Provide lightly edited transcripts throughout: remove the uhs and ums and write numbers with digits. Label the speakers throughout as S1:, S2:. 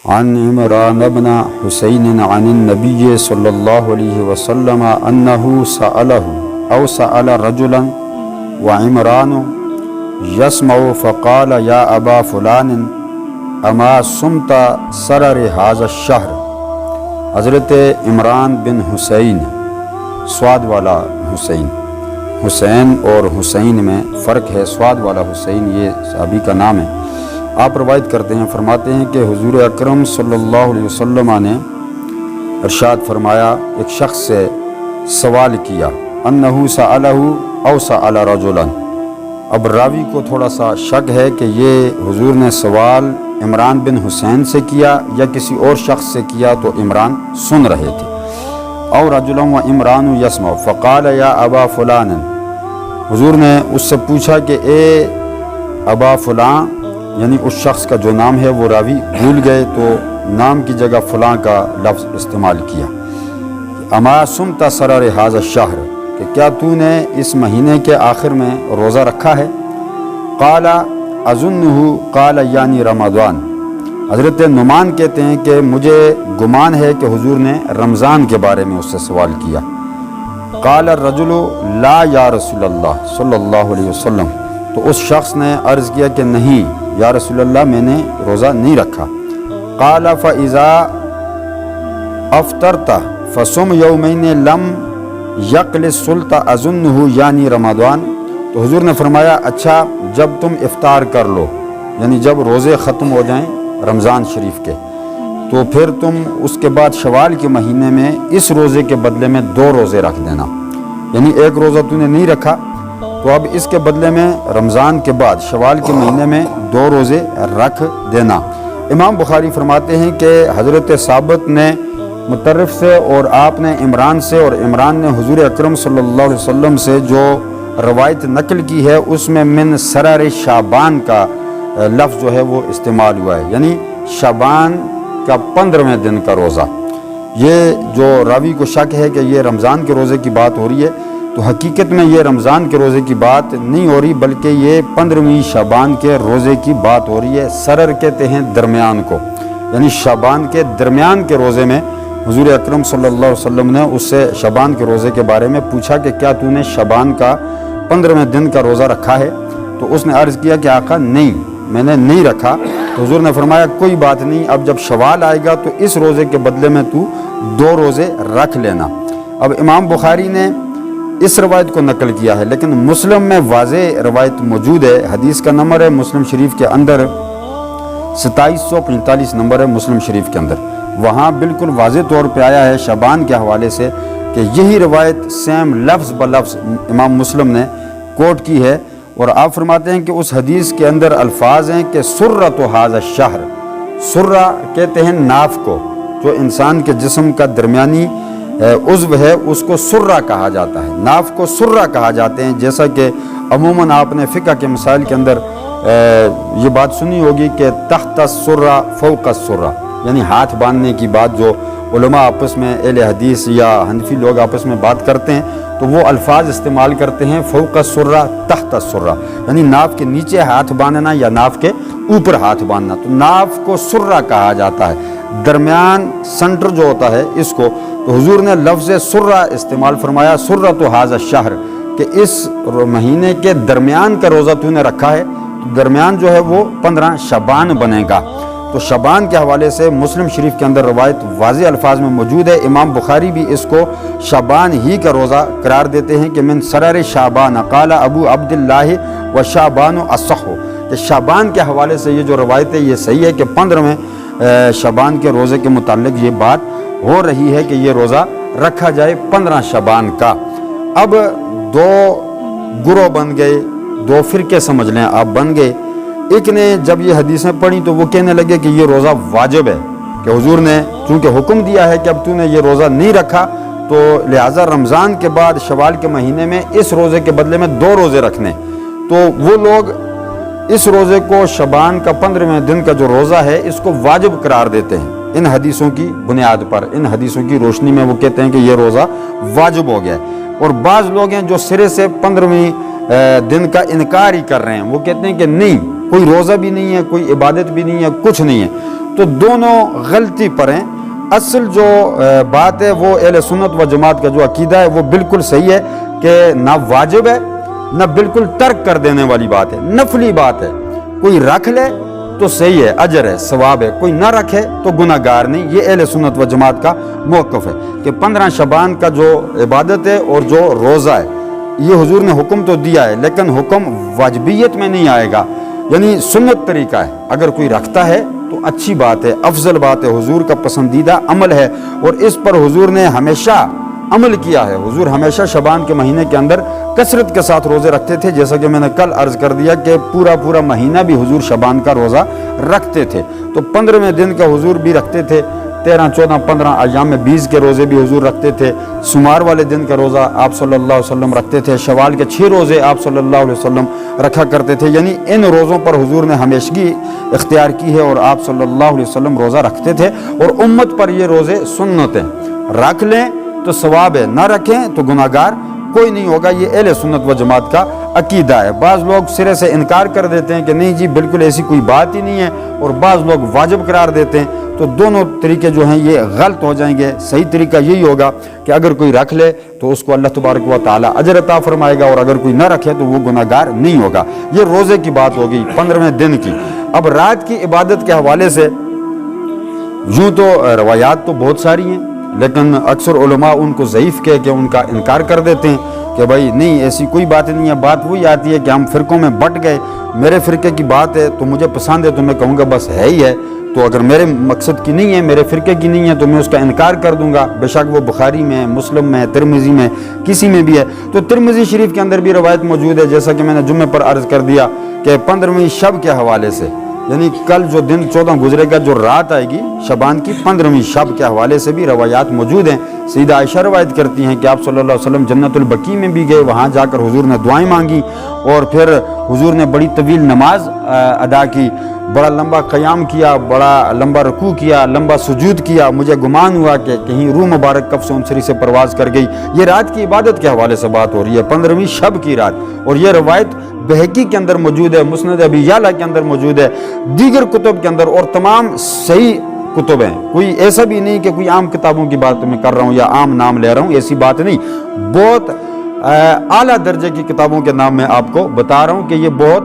S1: عن عمران بن حسین عن النبی صلی اللہ علیہ وسلم انہ سأل رجلا وعمران یسمع فقال یا ابا فلان اما صمت سرر هذا الشہر۔ حضرت عمران بن حسین، سواد والا حسین، حسین اور حسین میں فرق ہے۔ سواد والا حسین یہ صحابی کا نام ہے۔ آپ روایت کرتے ہیں، فرماتے ہیں کہ حضور اکرم صلی اللہ علیہ وسلم نے ارشاد فرمایا، ایک شخص سے سوال کیا، انہو سألہ او سأل رجلا۔ اب راوی کو تھوڑا سا شک ہے کہ یہ حضور نے سوال عمران بن حسین سے کیا یا کسی اور شخص سے کیا، تو عمران سن رہے تھے۔ او رجلا و عمران یسمع فقال یا ابا فلان، حضور نے اس سے پوچھا کہ اے ابا فلاں، یعنی اس شخص کا جو نام ہے وہ راوی بھول گئے تو نام کی جگہ فلاں کا لفظ استعمال کیا۔ اما صمت سرر هذا الشہر، کہ کیا تو نے اس مہینے کے آخر میں روزہ رکھا ہے؟ قال اظنہ، قال یعنی رمضان۔ حضرت نعمان کہتے ہیں کہ مجھے گمان ہے کہ حضور نے رمضان کے بارے میں اس سے سوال کیا۔ قال الرجل لا یا رسول اللہ صلی اللہ علیہ وسلم، تو اس شخص نے عرض کیا کہ نہیں یا رسول اللہ، میں نے روزہ نہیں رکھا۔ قال فاذا افطرت فصم یومین لم یقل السلط اظنہ یعنی رمضان۔ تو حضور نے فرمایا، اچھا جب تم افطار کر لو، یعنی جب روزے ختم ہو جائیں رمضان شریف کے، تو پھر تم اس کے بعد شوال کے مہینے میں اس روزے کے بدلے میں 2 روزے رکھ دینا، یعنی ایک روزہ تو نے نہیں رکھا، تو اب اس کے بدلے میں رمضان کے بعد شوال کے مہینے میں 2 روزے رکھ دینا۔ امام بخاری فرماتے ہیں کہ حضرت ثابت نے مطرف سے اور آپ نے عمران سے، اور عمران نے حضور اکرم صلی اللہ علیہ وسلم سے جو روایت نقل کی ہے اس میں من سرر شابان کا لفظ جو ہے وہ استعمال ہوا ہے، یعنی شابان کا 15ویں دن کا روزہ۔ یہ جو راوی کو شک ہے کہ یہ رمضان کے روزے کی بات ہو رہی ہے، تو حقیقت میں یہ رمضان کے روزے کی بات نہیں ہو رہی، بلکہ یہ 15ویں شابان کے روزے کی بات ہو رہی ہے۔ سرر کہتے ہیں درمیان کو، یعنی شابان کے درمیان کے روزے میں حضور اکرم صلی اللہ علیہ وسلم نے اس سے شابان کے روزے کے بارے میں پوچھا کہ کیا تو نے شابان کا 15ویں دن کا روزہ رکھا ہے؟ تو اس نے عرض کیا کہ آقا نہیں، میں نے نہیں رکھا۔ تو حضور نے فرمایا کوئی بات نہیں، اب جب شوال آئے گا تو اس روزے کے بدلے میں تو 2 روزے رکھ لینا۔ اب امام بخاری نے اس روایت کو نقل کیا ہے، لیکن مسلم میں واضح روایت موجود ہے، حدیث کا نمبر ہے مسلم شریف کے اندر 2745 نمبر ہے مسلم شریف کے اندر، وہاں بالکل واضح طور پہ آیا ہے شابان کے حوالے سے کہ یہی روایت سیم لفظ بلفظ امام مسلم نے کوٹ کی ہے، اور آپ فرماتے ہیں کہ اس حدیث کے اندر الفاظ ہیں کہ سرۃ هذا الشہر۔ سرہ کہتے ہیں ناف کو، جو انسان کے جسم کا درمیانی عضو ہے اس کو سرہ کہا جاتا ہے، ناف کو سرہ کہا جاتے ہیں، جیسا کہ عموماً آپ نے فقہ کے مسائل کے اندر یہ بات سنی ہوگی کہ تحت السرہ فوق السرہ، یعنی ہاتھ باندھنے کی بات جو علماء آپس میں اہل حدیث یا حنفی لوگ آپس میں بات کرتے ہیں تو وہ الفاظ استعمال کرتے ہیں فوق السرہ تحت السرہ، یعنی ناف کے نیچے ہاتھ باندھنا یا ناف کے اوپر ہاتھ باندھنا۔ تو ناف کو سرہ کہا جاتا ہے، درمیان سنٹر جو ہوتا ہے اس کو، تو حضور نے لفظ سرہ استعمال فرمایا، سرۃ هذا الشہر، کہ اس مہینے کے درمیان کا روزہ تو نے رکھا ہے، تو درمیان جو ہے وہ 15 شابان بنے گا۔ تو شابان کے حوالے سے مسلم شریف کے اندر روایت واضح الفاظ میں موجود ہے۔ امام بخاری بھی اس کو شابان ہی کا روزہ قرار دیتے ہیں کہ من سرر شابان قال ابو عبداللہ و شابان اصح، کہ شابان کے حوالے سے یہ جو روایت ہے یہ صحیح ہے کہ 15ویں شابان کے روزے کے متعلق یہ بات ہو رہی ہے کہ یہ روزہ رکھا جائے 15 شابان کا۔ اب 2 گروہ بن گئے، 2 فرقے سمجھ لیں آپ بن گئے۔ ایک نے جب یہ حدیثیں پڑھی تو وہ کہنے لگے کہ یہ روزہ واجب ہے، کہ حضور نے چونکہ حکم دیا ہے کہ اب تو نے یہ روزہ نہیں رکھا تو لہٰذا رمضان کے بعد شوال کے مہینے میں اس روزے کے بدلے میں 2 روزے رکھنے۔ تو وہ لوگ اس روزے کو شابان کا 15ویں دن کا جو روزہ ہے اس کو واجب قرار دیتے ہیں، ان حدیثوں کی بنیاد پر، ان حدیثوں کی روشنی میں وہ کہتے ہیں کہ یہ روزہ واجب ہو گیا ہے۔ اور بعض لوگ ہیں جو سرے سے 15ویں دن کا انکار ہی کر رہے ہیں، وہ کہتے ہیں کہ نہیں، کوئی روزہ بھی نہیں ہے، کوئی عبادت بھی نہیں ہے، کچھ نہیں ہے۔ تو دونوں غلطی پر ہیں۔ اصل جو بات ہے وہ اہل سنت و جماعت کا جو عقیدہ ہے وہ بالکل صحیح ہے کہ نہ واجب ہے نہ بالکل ترک کر دینے والی بات ہے، نفلی بات ہے۔ کوئی رکھ لے تو صحیح ہے، اجر ہے، ثواب ہے، کوئی نہ رکھے تو گناہ گار نہیں۔ یہ اہل سنت و جماعت کا موقف ہے کہ 15 شعبان کا جو عبادت ہے اور جو روزہ ہے، یہ حضور نے حکم تو دیا ہے لیکن حکم واجبیت میں نہیں آئے گا، یعنی سنت طریقہ ہے۔ اگر کوئی رکھتا ہے تو اچھی بات ہے، افضل بات ہے، حضور کا پسندیدہ عمل ہے، اور اس پر حضور نے ہمیشہ عمل کیا ہے۔ حضور ہمیشہ شعبان کے مہینے کے اندر کثرت کے ساتھ روزے رکھتے تھے، جیسا کہ میں نے کل عرض کر دیا کہ پورا مہینہ بھی حضور شعبان کا روزہ رکھتے تھے۔ تو 15ویں دن کا حضور بھی رکھتے تھے، 13، 14، 15 ایام میں 20 کے روزے بھی حضور رکھتے تھے۔ سمار والے دن کا روزہ آپ صلی اللہ علیہ وسلم رکھتے تھے، شوال کے 6 روزے آپ صلی اللہ علیہ وسلم رکھا کرتے تھے، یعنی ان روزوں پر حضور نے ہمیشگی اختیار کی ہے اور آپ صلی اللہ علیہ وسلم روزہ رکھتے تھے، اور امت پر یہ روزے سنت ہیں۔ رکھ لیں تو ثواب ہے، نہ رکھیں تو گناہ گار کوئی نہیں ہوگا۔ یہ اہل سنت و جماعت کا عقیدہ ہے۔ بعض لوگ سرے سے انکار کر دیتے ہیں کہ نہیں جی بالکل ایسی کوئی بات ہی نہیں ہے، اور بعض لوگ واجب قرار دیتے ہیں، تو دونوں طریقے جو ہیں یہ غلط ہو جائیں گے۔ صحیح طریقہ یہی ہوگا کہ اگر کوئی رکھ لے تو اس کو اللہ تبارک و تعالی اجر عطا فرمائے گا، اور اگر کوئی نہ رکھے تو وہ گناہ گار نہیں ہوگا۔ یہ روزے کی بات ہوگی 15ویں دن کی۔ اب رات کی عبادت کے حوالے سے یوں تو روایات تو بہت ساری ہیں، لیکن اکثر علماء ان کو ضعیف کہہ کے ان کا انکار کر دیتے ہیں کہ بھائی نہیں ایسی کوئی بات نہیں ہے۔ بات وہی آتی ہے کہ ہم فرقوں میں بٹ گئے، میرے فرقے کی بات ہے تو مجھے پسند ہے تو میں کہوں گا بس ہے ہی ہے، تو اگر میرے مقصد کی نہیں ہے، میرے فرقے کی نہیں ہے تو میں اس کا انکار کر دوں گا، بے شک وہ بخاری میں ہے، مسلم میں ہے، ترمذی میں، کسی میں بھی ہے۔ تو ترمذی شریف کے اندر بھی روایت موجود ہے، جیسا کہ میں نے جمعے پر عرض کر دیا کہ 15ویں شب کے حوالے سے، یعنی کل جو دن 14 گزرے گا، جو رات آئے گی شعبان کی 15ویں شب کے حوالے سے بھی روایات موجود ہیں۔ سیدہ عائشہ روایت کرتی ہیں کہ آپ صلی اللہ علیہ وسلم جنت البقیع میں بھی گئے، وہاں جا کر حضور نے دعائیں مانگی، اور پھر حضور نے بڑی طویل نماز ادا کی، بڑا لمبا قیام کیا، بڑا لمبا رکوع کیا، لمبا سجود کیا۔ مجھے گمان ہوا کہ کہیں روح مبارک کف سے انصری سے پرواز کر گئی۔ یہ رات کی عبادت کے حوالے سے بات ہو رہی ہے، 15ویں شب کی رات، اور یہ روایت بہقی کے اندر موجود ہے، مسند ابی یعلا کے اندر موجود ہے، دیگر کتب کے اندر، اور تمام صحیح کتب ہیں۔ کوئی ایسا بھی نہیں کہ کوئی عام کتابوں کی بات میں کر رہا ہوں یا عام نام لے رہا ہوں، ایسی بات نہیں۔ بہت اعلیٰ درجے کی کتابوں کے نام میں آپ کو بتا رہا ہوں کہ یہ بہت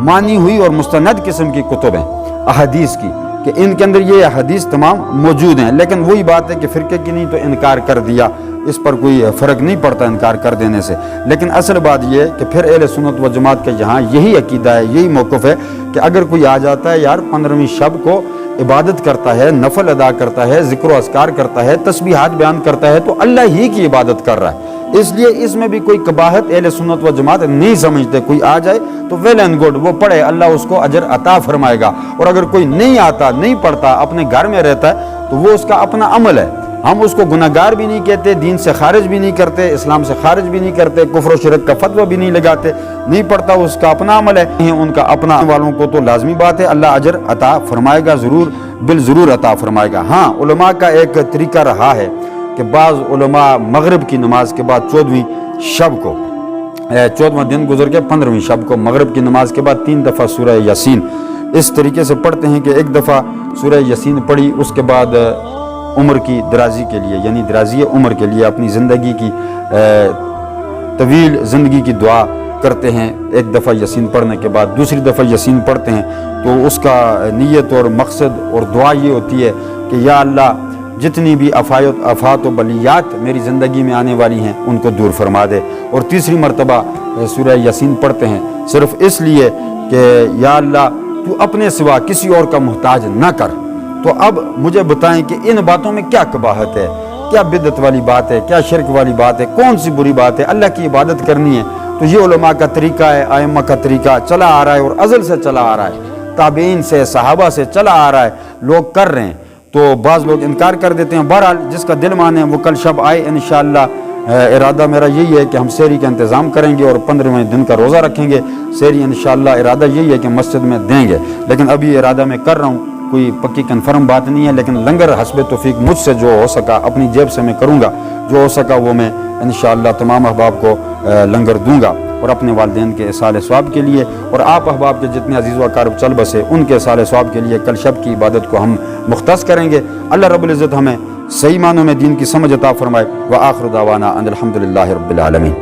S1: مانی ہوئی اور مستند قسم کی کتب ہیں احادیث کی، کہ ان کے اندر یہ حدیث تمام موجود ہیں۔ لیکن وہی بات ہے کہ فرقے کی نہیں تو انکار کر دیا، اس پر کوئی فرق نہیں پڑتا انکار کر دینے سے۔ لیکن اصل بات یہ ہے کہ پھر اہل سنت و جماعت کے یہاں یہی عقیدہ ہے، یہی موقف ہے کہ اگر کوئی آ جاتا ہے یار 15ویں شب کو عبادت کرتا ہے، نفل ادا کرتا ہے، ذکر و اذکار کرتا ہے، تسبیحات بیان کرتا ہے، تو اللہ ہی کی عبادت کر رہا ہے۔ اس لیے اس میں بھی کوئی قباحت اہل سنت و جماعت نہیں سمجھتے۔ کوئی آ جائے تو ویل اینڈ گڈ، وہ پڑھے، اللہ اس کو اجر عطا فرمائے گا، اور اگر کوئی نہیں آتا، نہیں پڑھتا، اپنے گھر میں رہتا ہے، تو وہ اس کا اپنا عمل ہے۔ ہم اس کو گناہ گار بھی نہیں کہتے، دین سے خارج بھی نہیں کرتے، اسلام سے خارج بھی نہیں کرتے، کفر و شرک کا فتویٰ بھی نہیں لگاتے، نہیں پڑھتا، اس کا اپنا عمل ہے، ان کا اپنا والوں کو تو لازمی بات ہے اللہ اجر عطا فرمائے گا، ضرور بالضرور عطا فرمائے گا۔ ہاں علماء کا ایک طریقہ رہا ہے کہ بعض علماء مغرب کی نماز کے بعد 14ویں شب کو، 14واں دن گزر کے 15ویں شب کو مغرب کی نماز کے بعد 3 دفعہ سورہ یاسین اس طریقے سے پڑھتے ہیں کہ ایک دفعہ سورہ یاسین پڑھی، اس کے بعد عمر کی درازی کے لیے، یعنی درازی عمر کے لیے، اپنی زندگی کی طویل زندگی کی دعا کرتے ہیں۔ ایک دفعہ یاسین پڑھنے کے بعد دوسری دفعہ یاسین پڑھتے ہیں، تو اس کا نیت اور مقصد اور دعا یہ ہوتی ہے کہ یا اللہ جتنی بھی آفات و بلیات میری زندگی میں آنے والی ہیں ان کو دور فرما دے، اور تیسری مرتبہ سورہ یاسین پڑھتے ہیں صرف اس لیے کہ یا اللہ تو اپنے سوا کسی اور کا محتاج نہ کر۔ تو اب مجھے بتائیں کہ ان باتوں میں کیا قباحت ہے، کیا بدعت والی بات ہے، کیا شرک والی بات ہے، کون سی بری بات ہے؟ اللہ کی عبادت کرنی ہے تو یہ علماء کا طریقہ ہے، ائمہ کا طریقہ چلا آ رہا ہے، اور ازل سے چلا آ رہا ہے، تابعین سے، صحابہ سے چلا آ رہا ہے، لوگ کر رہے ہیں۔ تو بعض لوگ انکار کر دیتے ہیں۔ بہرحال جس کا دل مانے وہ کل شب آئے انشاءاللہ۔ ارادہ میرا یہی ہے کہ ہم سحری کا انتظام کریں گے اور 15ویں دن کا روزہ رکھیں گے۔ سحری انشاءاللہ ارادہ یہی ہے کہ مسجد میں دیں گے، لیکن ابھی ارادہ میں کر رہا ہوں، کوئی پکی کنفرم بات نہیں ہے، لیکن لنگر حسب توفیق مجھ سے جو ہو سکا اپنی جیب سے میں کروں گا، جو ہو سکا وہ میں انشاءاللہ تمام احباب کو لنگر دوں گا۔ اور اپنے والدین کے اصال ثواب کے لیے، اور آپ احباب کے جتنے عزیز و اقارب چل بسے ان کے اصال ثواب کے لیے کل شب کی عبادت کو ہم مختص کریں گے۔ اللہ رب العزت ہمیں صحیح معنوں میں دین کی سمجھ عطا فرمائے۔ وآخر دعوانا ان الحمدللہ رب العالمین۔